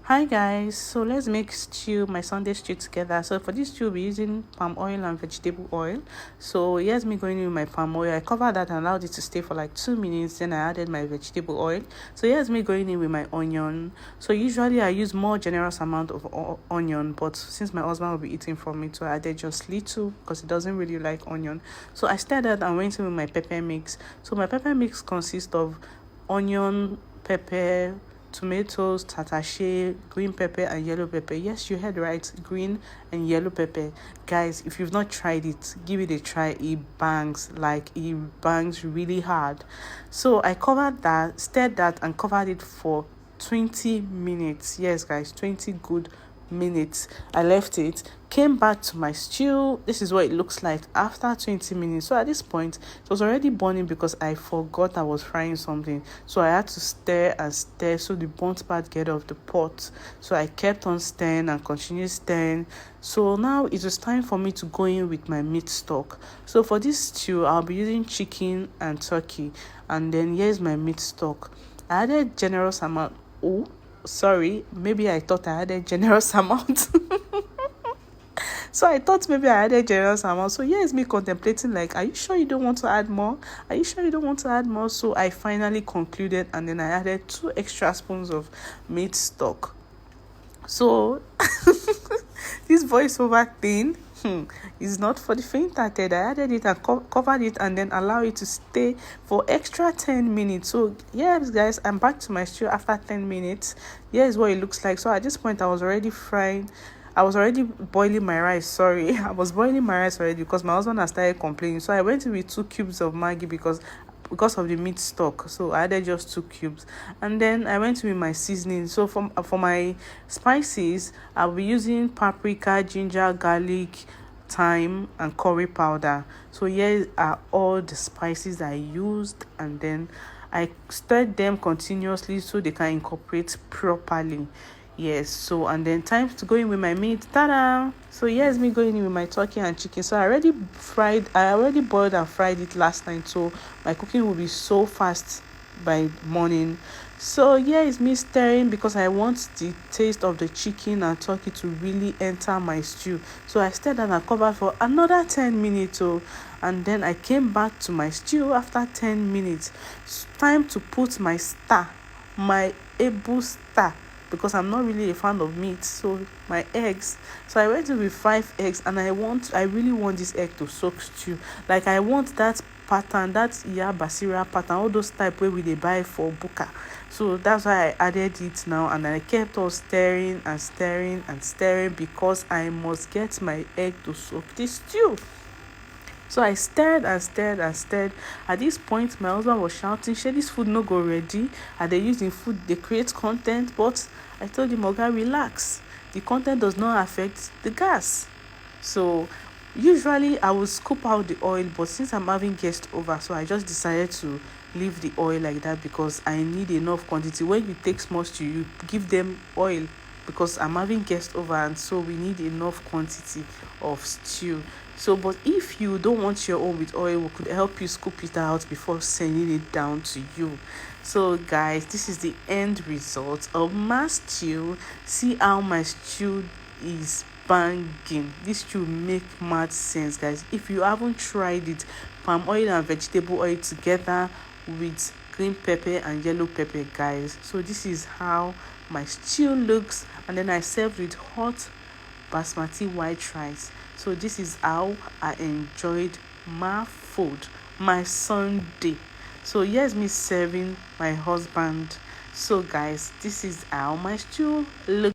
Hi guys, so let's make my Sunday stew together. So for this stew, we'll be using palm oil and vegetable oil. So here's me going in with my palm oil. I covered that and allowed it to stay for like 2 minutes. Then I added my vegetable oil. So here's me going in with my onion. So usually I use more generous amount of onion, but since my husband will be eating from it, so I added just little because he doesn't really like onion. So I started and went in with my pepper mix. So my pepper mix consists of onion, pepper, tomatoes, tatashe, green pepper and yellow pepper. Yes, you heard right, green and yellow pepper. Guys, if you've not tried it, give it a try. It bangs really hard. So I covered that, stirred that and covered it for 20 minutes. Yes guys, 20 good minutes. I left it, came back to my stew. This is what it looks like after 20 minutes. So at this point it was already burning because I forgot I was frying something, so I had to stir and stir so the burnt part get off the pot. So I kept on stirring and continued stirring. So now it was time for me to go in with my meat stock. So for this stew I'll be using chicken and turkey, and then here's my meat stock. I added generous amount. Maybe I thought I added generous amount. So I thought maybe I added generous amount. So here's me contemplating, like, are you sure you don't want to add more? Are you sure you don't want to add more? So I finally concluded, and then I added 2 extra spoons of meat stock. So this voiceover thing is not for the faint-hearted. I added it and covered it and then allow it to stay for extra 10 minutes. So yes guys, I'm back to my stew after 10 minutes. Here's what it looks like. So at this point I was already boiling my rice. I was boiling my rice already because my husband has started complaining. So I went in with 2 cubes of Maggi because of the meat stock. So I added just 2 cubes, and then I went with my seasoning. So for my spices, I'll be using paprika, ginger, garlic, thyme and curry powder. So here are all the spices I used, and then I stirred them continuously so they can incorporate properly. Yes, so and then time to go in with my meat. Ta-da! So here's me going in with my turkey and chicken. So I already boiled and fried it last night, so my cooking will be so fast by morning. So here is me stirring because I want the taste of the chicken and turkey to really enter my stew. So I stirred and I covered for another 10 minutes. And then I came back to my stew after 10 minutes. It's time to put my able star, because I'm not really a fan of meat. So my eggs. So I went in with 5 eggs, and I really want this egg to soak stew. Like I want that pattern, that basira pattern, all those type where we dey buy for buka. So that's why I added it now, and I kept on stirring and stirring and stirring because I must get my egg to soak this stew. So I stirred and stirred and stirred. At this point, my husband was shouting, "Shey this food no go ready? And they use the food, they create content." But I told him, "Oga, relax. The content does not affect the gas." So usually I will scoop out the oil, but since I'm having guests over, so I just decided to leave the oil like that because I need enough quantity. When you take small stew, you give them oil because I'm having guests over, and so we need enough quantity of stew. So but if you don't want your own with oil, we could help you scoop it out before sending it down to you. So guys, this is the end result of my stew. See how my stew is banging. This stew make mad sense, guys. If you haven't tried it, palm oil and vegetable oil together with green pepper and yellow pepper, guys. So this is how my stew looks, and then I served with hot basmati white rice. So this is how I enjoyed my food, my Sunday. So here's me serving my husband. So guys, this is how my stew looks.